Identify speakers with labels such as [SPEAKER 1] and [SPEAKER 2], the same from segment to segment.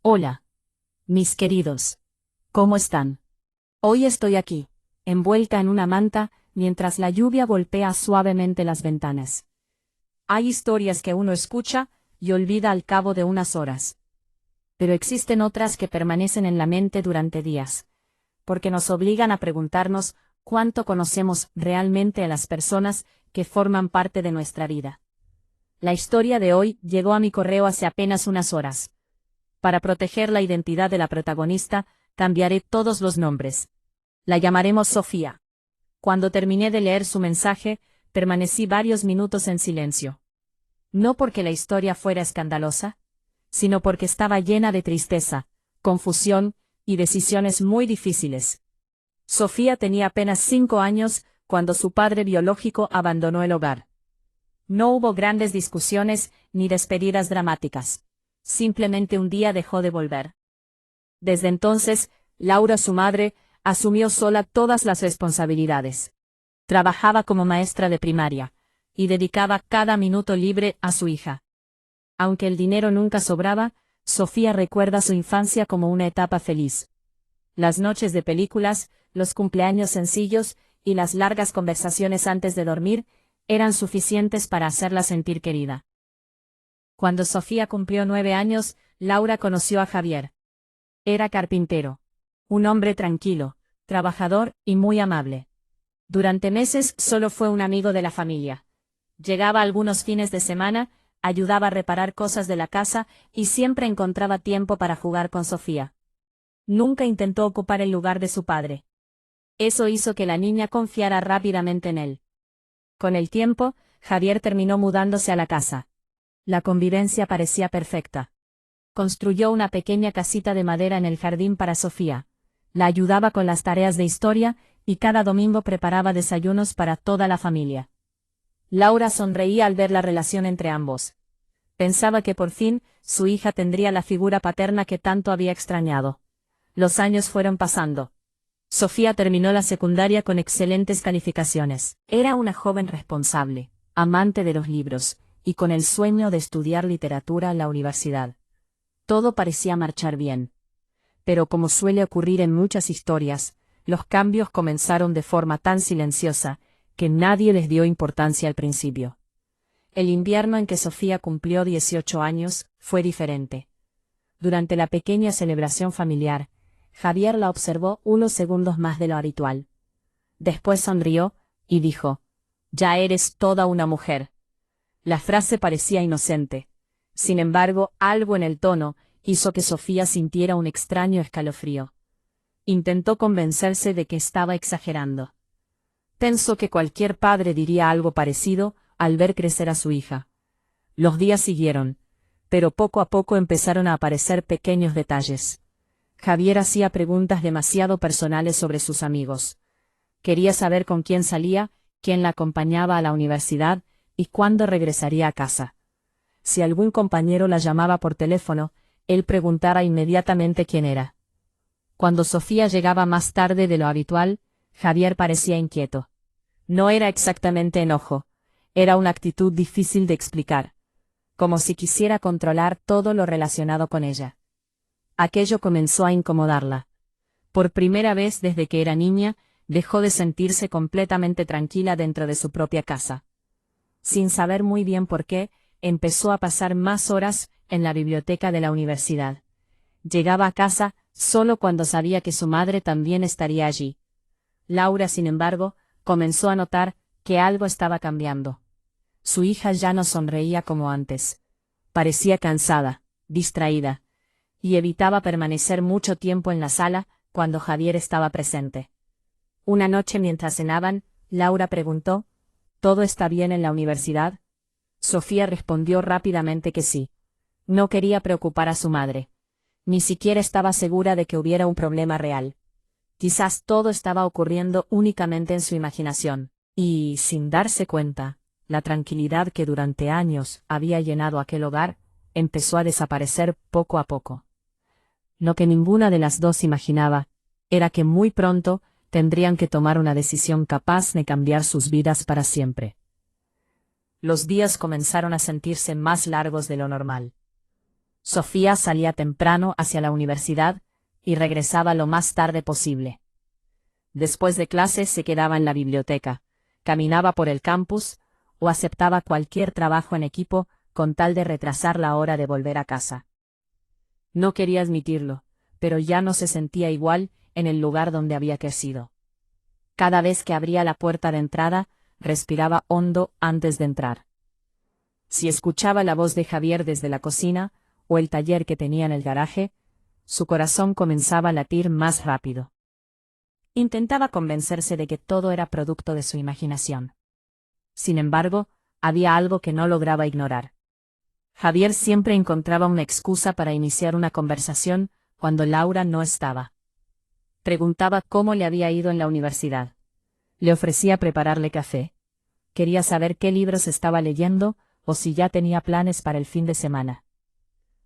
[SPEAKER 1] Hola, mis queridos. ¿Cómo están? Hoy estoy aquí, envuelta en una manta, mientras la lluvia golpea suavemente las ventanas. Hay historias que uno escucha y olvida al cabo de unas horas. Pero existen otras que permanecen en la mente durante días, porque nos obligan a preguntarnos cuánto conocemos realmente a las personas que forman parte de nuestra vida. La historia de hoy llegó a mi correo hace apenas unas horas. Para proteger la identidad de la protagonista, cambiaré todos los nombres. La llamaremos Sofía. Cuando terminé de leer su mensaje, permanecí varios minutos en silencio. No porque la historia fuera escandalosa, sino porque estaba llena de tristeza, confusión y decisiones muy difíciles. Sofía tenía apenas 5 años cuando su padre biológico abandonó el hogar. No hubo grandes discusiones ni despedidas dramáticas. Simplemente un día dejó de volver. Desde entonces, Laura, su madre, asumió sola todas las responsabilidades. Trabajaba como maestra de primaria, y dedicaba cada minuto libre a su hija. Aunque el dinero nunca sobraba, Sofía recuerda su infancia como una etapa feliz. Las noches de películas, los cumpleaños sencillos y las largas conversaciones antes de dormir eran suficientes para hacerla sentir querida. Cuando Sofía cumplió 9 años, Laura conoció a Javier. Era carpintero. Un hombre tranquilo, trabajador y muy amable. Durante meses solo fue un amigo de la familia. Llegaba algunos fines de semana, ayudaba a reparar cosas de la casa y siempre encontraba tiempo para jugar con Sofía. Nunca intentó ocupar el lugar de su padre. Eso hizo que la niña confiara rápidamente en él. Con el tiempo, Javier terminó mudándose a la casa. La convivencia parecía perfecta. Construyó una pequeña casita de madera en el jardín para Sofía. La ayudaba con las tareas de historia y cada domingo preparaba desayunos para toda la familia. Laura sonreía al ver la relación entre ambos. Pensaba que por fin su hija tendría la figura paterna que tanto había extrañado. Los años fueron pasando. Sofía terminó la secundaria con excelentes calificaciones. Era una joven responsable, amante de los libros, y con el sueño de estudiar literatura en la universidad. Todo parecía marchar bien. Pero como suele ocurrir en muchas historias, los cambios comenzaron de forma tan silenciosa, que nadie les dio importancia al principio. El invierno en que Sofía cumplió 18 años fue diferente. Durante la pequeña celebración familiar, Javier la observó unos segundos más de lo habitual. Después sonrió y dijo: «Ya eres toda una mujer». La frase parecía inocente. Sin embargo, algo en el tono hizo que Sofía sintiera un extraño escalofrío. Intentó convencerse de que estaba exagerando. Pensó que cualquier padre diría algo parecido al ver crecer a su hija. Los días siguieron, pero poco a poco empezaron a aparecer pequeños detalles. Javier hacía preguntas demasiado personales sobre sus amigos. Quería saber con quién salía, quién la acompañaba a la universidad y cuándo regresaría a casa. Si algún compañero la llamaba por teléfono, él preguntaba inmediatamente quién era. Cuando Sofía llegaba más tarde de lo habitual, Javier parecía inquieto. No era exactamente enojo, era una actitud difícil de explicar, como si quisiera controlar todo lo relacionado con ella. Aquello comenzó a incomodarla. Por primera vez desde que era niña, dejó de sentirse completamente tranquila dentro de su propia casa. Sin saber muy bien por qué, empezó a pasar más horas en la biblioteca de la universidad. Llegaba a casa solo cuando sabía que su madre también estaría allí. Laura, sin embargo, comenzó a notar que algo estaba cambiando. Su hija ya no sonreía como antes. Parecía cansada, distraída, y evitaba permanecer mucho tiempo en la sala cuando Javier estaba presente. Una noche mientras cenaban, Laura preguntó: «¿Todo está bien en la universidad?». Sofía respondió rápidamente que sí. No quería preocupar a su madre. Ni siquiera estaba segura de que hubiera un problema real. Quizás todo estaba ocurriendo únicamente en su imaginación. Y, sin darse cuenta, la tranquilidad que durante años había llenado aquel hogar, empezó a desaparecer poco a poco. Lo que ninguna de las dos imaginaba, era que muy pronto tendrían que tomar una decisión capaz de cambiar sus vidas para siempre. Los días comenzaron a sentirse más largos de lo normal. Sofía salía temprano hacia la universidad y regresaba lo más tarde posible. Después de clases se quedaba en la biblioteca, caminaba por el campus o aceptaba cualquier trabajo en equipo con tal de retrasar la hora de volver a casa. No quería admitirlo, pero ya no se sentía igual en el lugar donde había crecido. Cada vez que abría la puerta de entrada, respiraba hondo antes de entrar. Si escuchaba la voz de Javier desde la cocina o el taller que tenía en el garaje, su corazón comenzaba a latir más rápido. Intentaba convencerse de que todo era producto de su imaginación. Sin embargo, había algo que no lograba ignorar. Javier siempre encontraba una excusa para iniciar una conversación cuando Laura no estaba. Preguntaba cómo le había ido en la universidad. Le ofrecía prepararle café. Quería saber qué libros estaba leyendo o si ya tenía planes para el fin de semana.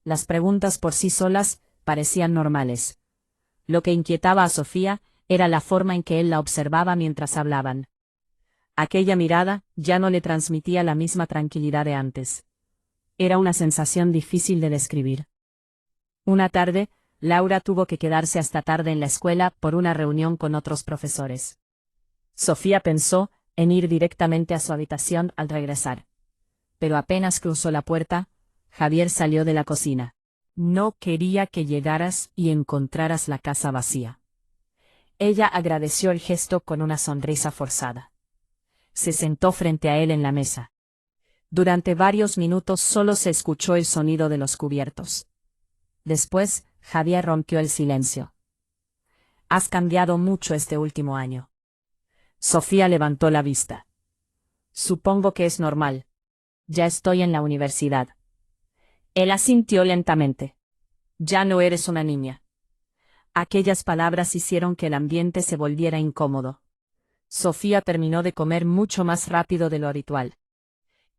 [SPEAKER 1] Las preguntas por sí solas parecían normales. Lo que inquietaba a Sofía era la forma en que él la observaba mientras hablaban. Aquella mirada ya no le transmitía la misma tranquilidad de antes. Era una sensación difícil de describir. Una tarde, Laura tuvo que quedarse hasta tarde en la escuela por una reunión con otros profesores. Sofía pensó en ir directamente a su habitación al regresar. Pero apenas cruzó la puerta, Javier salió de la cocina. No quería que llegaras y encontraras la casa vacía. Ella agradeció el gesto con una sonrisa forzada. Se sentó frente a él en la mesa. Durante varios minutos solo se escuchó el sonido de los cubiertos. Después, Javier rompió el silencio. «Has cambiado mucho este último año». Sofía levantó la vista. «Supongo que es normal. Ya estoy en la universidad». Él asintió lentamente. «Ya no eres una niña». Aquellas palabras hicieron que el ambiente se volviera incómodo. Sofía terminó de comer mucho más rápido de lo habitual.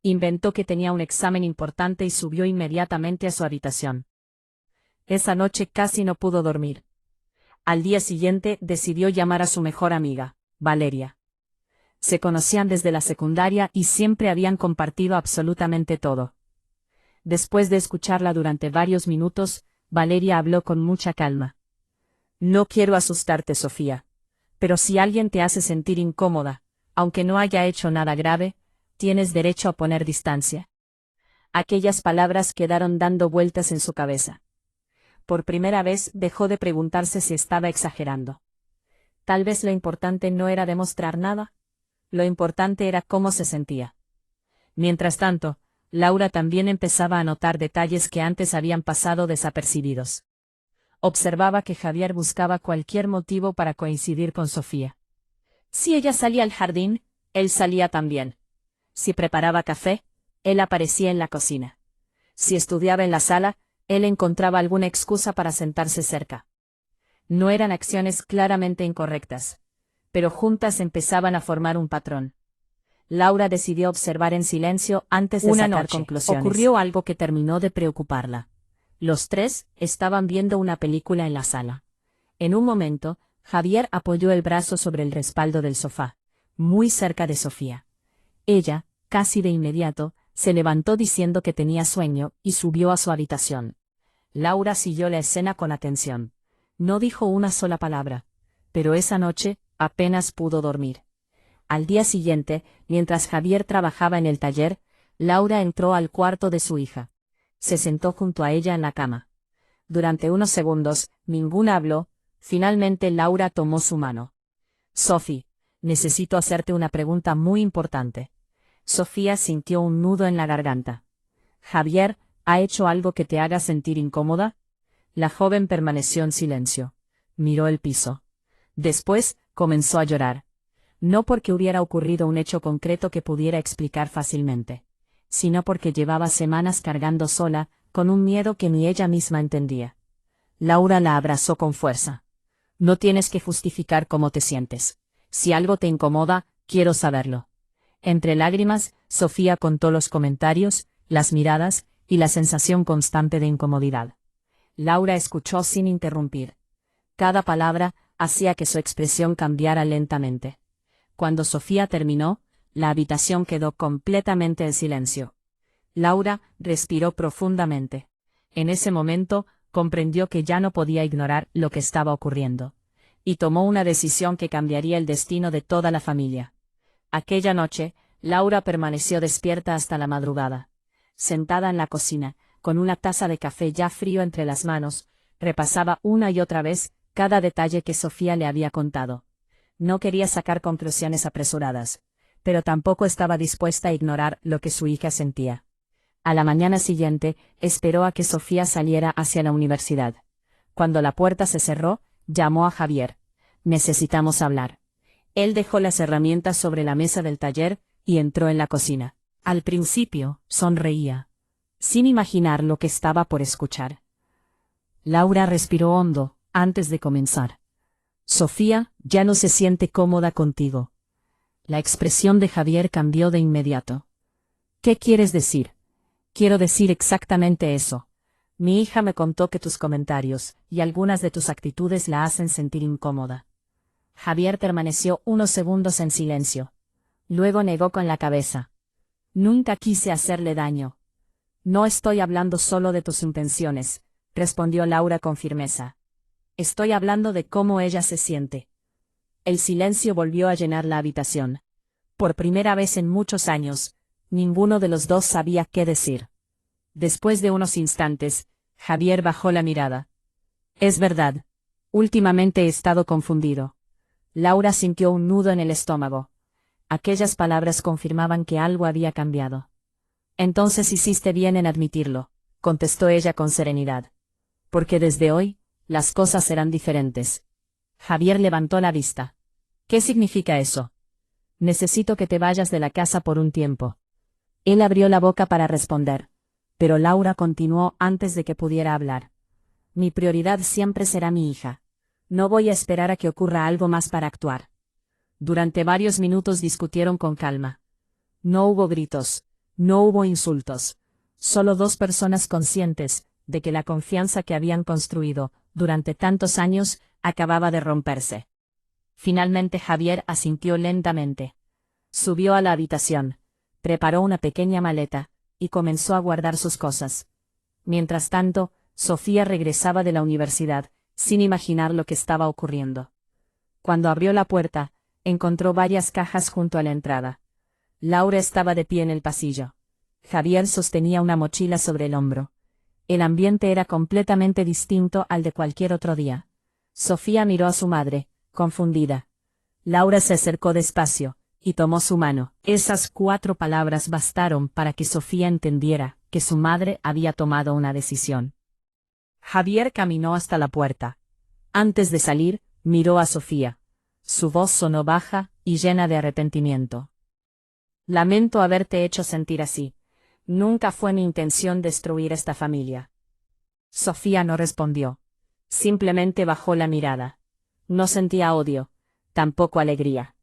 [SPEAKER 1] Inventó que tenía un examen importante y subió inmediatamente a su habitación. Esa noche casi no pudo dormir. Al día siguiente decidió llamar a su mejor amiga, Valeria. Se conocían desde la secundaria y siempre habían compartido absolutamente todo. Después de escucharla durante varios minutos, Valeria habló con mucha calma. «No quiero asustarte, Sofía. Pero si alguien te hace sentir incómoda, aunque no haya hecho nada grave, tienes derecho a poner distancia». Aquellas palabras quedaron dando vueltas en su cabeza. Por primera vez dejó de preguntarse si estaba exagerando. Tal vez lo importante no era demostrar nada. Lo importante era cómo se sentía. Mientras tanto, Laura también empezaba a notar detalles que antes habían pasado desapercibidos. Observaba que Javier buscaba cualquier motivo para coincidir con Sofía. Si ella salía al jardín, él salía también. Si preparaba café, él aparecía en la cocina. Si estudiaba en la sala, él encontraba alguna excusa para sentarse cerca. No eran acciones claramente incorrectas, pero juntas empezaban a formar un patrón. Laura decidió observar en silencio antes de sacar conclusiones. Ocurrió algo que terminó de preocuparla. Los tres estaban viendo una película en la sala. En un momento, Javier apoyó el brazo sobre el respaldo del sofá, muy cerca de Sofía. Ella, casi de inmediato, se levantó diciendo que tenía sueño y subió a su habitación. Laura siguió la escena con atención. No dijo una sola palabra, pero esa noche apenas pudo dormir. Al día siguiente, mientras Javier trabajaba en el taller, Laura entró al cuarto de su hija. Se sentó junto a ella en la cama. Durante unos segundos, ninguna habló. Finalmente Laura tomó su mano. «Sophie, necesito hacerte una pregunta muy importante». Sofía sintió un nudo en la garganta. «¿Javier ha hecho algo que te haga sentir incómoda?» La joven permaneció en silencio. Miró el piso. Después, comenzó a llorar. No porque hubiera ocurrido un hecho concreto que pudiera explicar fácilmente, sino porque llevaba semanas cargando sola, con un miedo que ni ella misma entendía. Laura la abrazó con fuerza. «No tienes que justificar cómo te sientes. Si algo te incomoda, quiero saberlo». Entre lágrimas, Sofía contó los comentarios, las miradas y la sensación constante de incomodidad. Laura escuchó sin interrumpir. Cada palabra hacía que su expresión cambiara lentamente. Cuando Sofía terminó, la habitación quedó completamente en silencio. Laura respiró profundamente. En ese momento, comprendió que ya no podía ignorar lo que estaba ocurriendo. Y tomó una decisión que cambiaría el destino de toda la familia. Aquella noche, Laura permaneció despierta hasta la madrugada. Sentada en la cocina, con una taza de café ya frío entre las manos, repasaba una y otra vez cada detalle que Sofía le había contado. No quería sacar conclusiones apresuradas, pero tampoco estaba dispuesta a ignorar lo que su hija sentía. A la mañana siguiente, esperó a que Sofía saliera hacia la universidad. Cuando la puerta se cerró, llamó a Javier. «Necesitamos hablar». Él dejó las herramientas sobre la mesa del taller y entró en la cocina. Al principio, sonreía, sin imaginar lo que estaba por escuchar. Laura respiró hondo, antes de comenzar. «Sofía, ya no se siente cómoda contigo». La expresión de Javier cambió de inmediato. «¿Qué quieres decir?» «Quiero decir exactamente eso. Mi hija me contó que tus comentarios y algunas de tus actitudes la hacen sentir incómoda». Javier permaneció unos segundos en silencio. Luego negó con la cabeza. «Nunca quise hacerle daño». «No estoy hablando solo de tus intenciones», respondió Laura con firmeza. «Estoy hablando de cómo ella se siente». El silencio volvió a llenar la habitación. Por primera vez en muchos años, ninguno de los dos sabía qué decir. Después de unos instantes, Javier bajó la mirada. «Es verdad. Últimamente he estado confundido». Laura sintió un nudo en el estómago. Aquellas palabras confirmaban que algo había cambiado. «Entonces hiciste bien en admitirlo», contestó ella con serenidad. «Porque desde hoy, las cosas serán diferentes». Javier levantó la vista. «¿Qué significa eso?» «Necesito que te vayas de la casa por un tiempo». Él abrió la boca para responder, pero Laura continuó antes de que pudiera hablar. «Mi prioridad siempre será mi hija. No voy a esperar a que ocurra algo más para actuar». Durante varios minutos discutieron con calma. No hubo gritos, no hubo insultos. Solo dos personas conscientes de que la confianza que habían construido durante tantos años acababa de romperse. Finalmente Javier asintió lentamente. Subió a la habitación, preparó una pequeña maleta, y comenzó a guardar sus cosas. Mientras tanto, Sofía regresaba de la universidad, sin imaginar lo que estaba ocurriendo. Cuando abrió la puerta, encontró varias cajas junto a la entrada. Laura estaba de pie en el pasillo. Javier sostenía una mochila sobre el hombro. El ambiente era completamente distinto al de cualquier otro día. Sofía miró a su madre, confundida. Laura se acercó despacio, y tomó su mano. Esas 4 palabras bastaron para que Sofía entendiera que su madre había tomado una decisión. Javier caminó hasta la puerta. Antes de salir, miró a Sofía. Su voz sonó baja y llena de arrepentimiento. «Lamento haberte hecho sentir así. Nunca fue mi intención destruir esta familia». Sofía no respondió. Simplemente bajó la mirada. No sentía odio, tampoco alegría.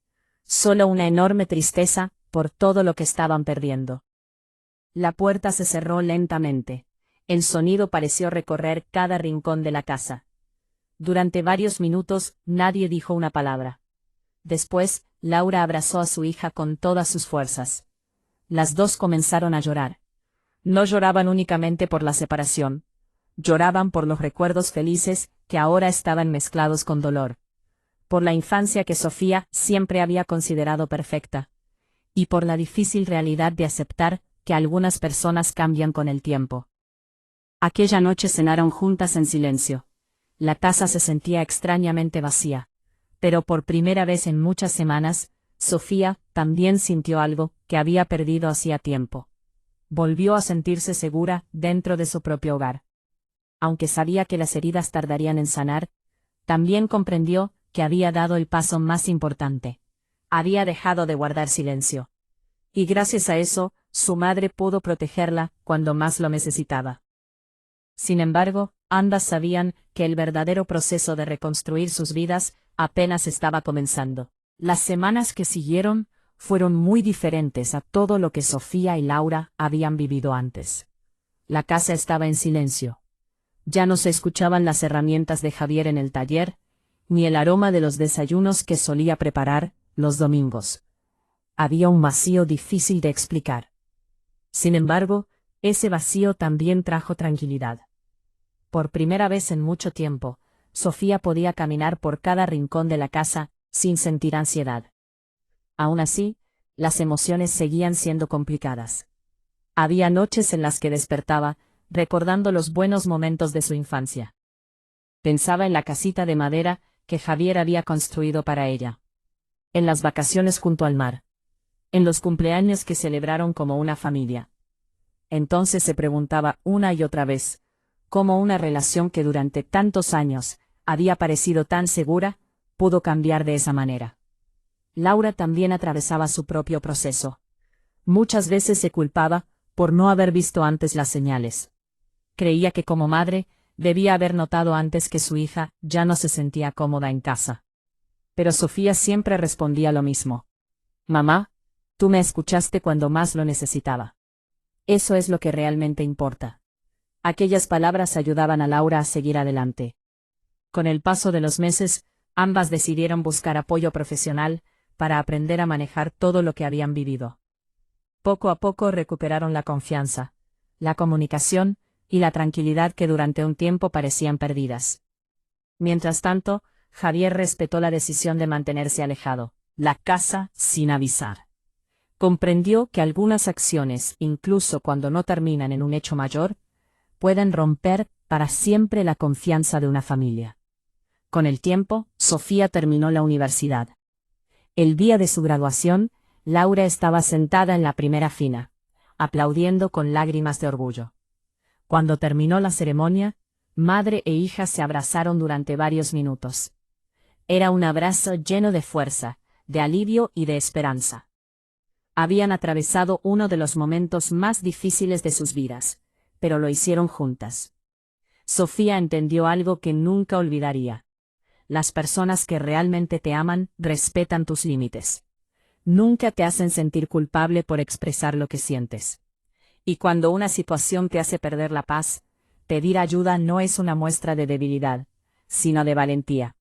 [SPEAKER 1] Solo una enorme tristeza por todo lo que estaban perdiendo. La puerta se cerró lentamente. El sonido pareció recorrer cada rincón de la casa. Durante varios minutos, nadie dijo una palabra. Después, Laura abrazó a su hija con todas sus fuerzas. Las dos comenzaron a llorar. No lloraban únicamente por la separación. Lloraban por los recuerdos felices que ahora estaban mezclados con dolor. Por la infancia que Sofía siempre había considerado perfecta. Y por la difícil realidad de aceptar que algunas personas cambian con el tiempo. Aquella noche cenaron juntas en silencio. La taza se sentía extrañamente vacía. Pero por primera vez en muchas semanas, Sofía también sintió algo que había perdido hacía tiempo. Volvió a sentirse segura dentro de su propio hogar. Aunque sabía que las heridas tardarían en sanar, también comprendió que había dado el paso más importante. Había dejado de guardar silencio. Y gracias a eso, su madre pudo protegerla cuando más lo necesitaba. Sin embargo, ambas sabían que el verdadero proceso de reconstruir sus vidas apenas estaba comenzando. Las semanas que siguieron fueron muy diferentes a todo lo que Sofía y Laura habían vivido antes. La casa estaba en silencio. Ya no se escuchaban las herramientas de Javier en el taller, ni el aroma de los desayunos que solía preparar los domingos. Había un vacío difícil de explicar. Sin embargo, ese vacío también trajo tranquilidad. Por primera vez en mucho tiempo, Sofía podía caminar por cada rincón de la casa, sin sentir ansiedad. Aún así, las emociones seguían siendo complicadas. Había noches en las que despertaba, recordando los buenos momentos de su infancia. Pensaba en la casita de madera que Javier había construido para ella. En las vacaciones junto al mar. En los cumpleaños que celebraron como una familia. Entonces se preguntaba una y otra vez, cómo una relación que durante tantos años había parecido tan segura, pudo cambiar de esa manera. Laura también atravesaba su propio proceso. Muchas veces se culpaba por no haber visto antes las señales. Creía que como madre, debía haber notado antes que su hija ya no se sentía cómoda en casa. Pero Sofía siempre respondía lo mismo. Mamá, tú me escuchaste cuando más lo necesitaba. Eso es lo que realmente importa. Aquellas palabras ayudaban a Laura a seguir adelante. Con el paso de los meses, ambas decidieron buscar apoyo profesional para aprender a manejar todo lo que habían vivido. Poco a poco recuperaron la confianza, la comunicación y la tranquilidad que durante un tiempo parecían perdidas. Mientras tanto, Javier respetó la decisión de mantenerse alejado, la casa sin avisar. Comprendió que algunas acciones, incluso cuando no terminan en un hecho mayor, pueden romper para siempre la confianza de una familia. Con el tiempo, Sofía terminó la universidad. El día de su graduación, Laura estaba sentada en la primera fila, aplaudiendo con lágrimas de orgullo. Cuando terminó la ceremonia, madre e hija se abrazaron durante varios minutos. Era un abrazo lleno de fuerza, de alivio y de esperanza. Habían atravesado uno de los momentos más difíciles de sus vidas, pero lo hicieron juntas. Sofía entendió algo que nunca olvidaría. Las personas que realmente te aman respetan tus límites. Nunca te hacen sentir culpable por expresar lo que sientes. Y cuando una situación te hace perder la paz, pedir ayuda no es una muestra de debilidad, sino de valentía.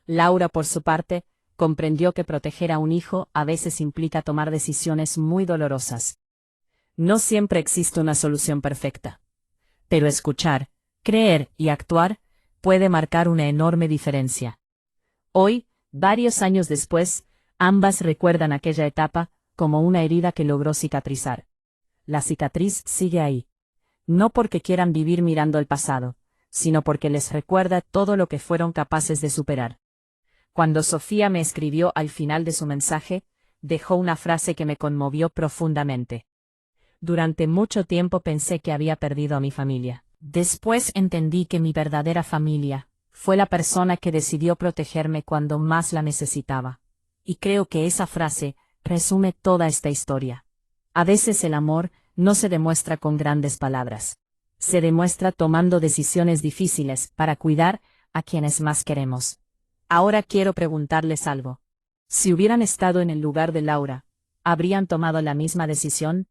[SPEAKER 1] Laura, por su parte, comprendió que proteger a un hijo a veces implica tomar decisiones muy dolorosas. No siempre existe una solución perfecta. Pero escuchar, creer y actuar puede marcar una enorme diferencia. Hoy, varios años después, ambas recuerdan aquella etapa como una herida que logró cicatrizar. La cicatriz sigue ahí. No porque quieran vivir mirando el pasado, sino porque les recuerda todo lo que fueron capaces de superar. Cuando Sofía me escribió al final de su mensaje, dejó una frase que me conmovió profundamente. Durante mucho tiempo pensé que había perdido a mi familia. Después entendí que mi verdadera familia fue la persona que decidió protegerme cuando más la necesitaba. Y creo que esa frase resume toda esta historia. A veces el amor no se demuestra con grandes palabras. Se demuestra tomando decisiones difíciles para cuidar a quienes más queremos. Ahora quiero preguntarles algo. Si hubieran estado en el lugar de Laura, ¿habrían tomado la misma decisión?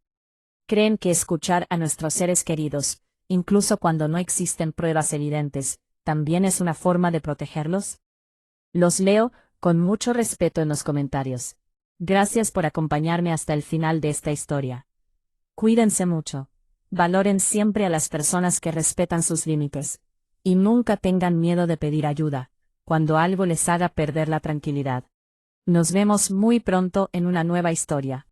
[SPEAKER 1] ¿Creen que escuchar a nuestros seres queridos, incluso cuando no existen pruebas evidentes, también es una forma de protegerlos? Los leo con mucho respeto en los comentarios. Gracias por acompañarme hasta el final de esta historia. Cuídense mucho. Valoren siempre a las personas que respetan sus límites. Y nunca tengan miedo de pedir ayuda, cuando algo les haga perder la tranquilidad. Nos vemos muy pronto en una nueva historia.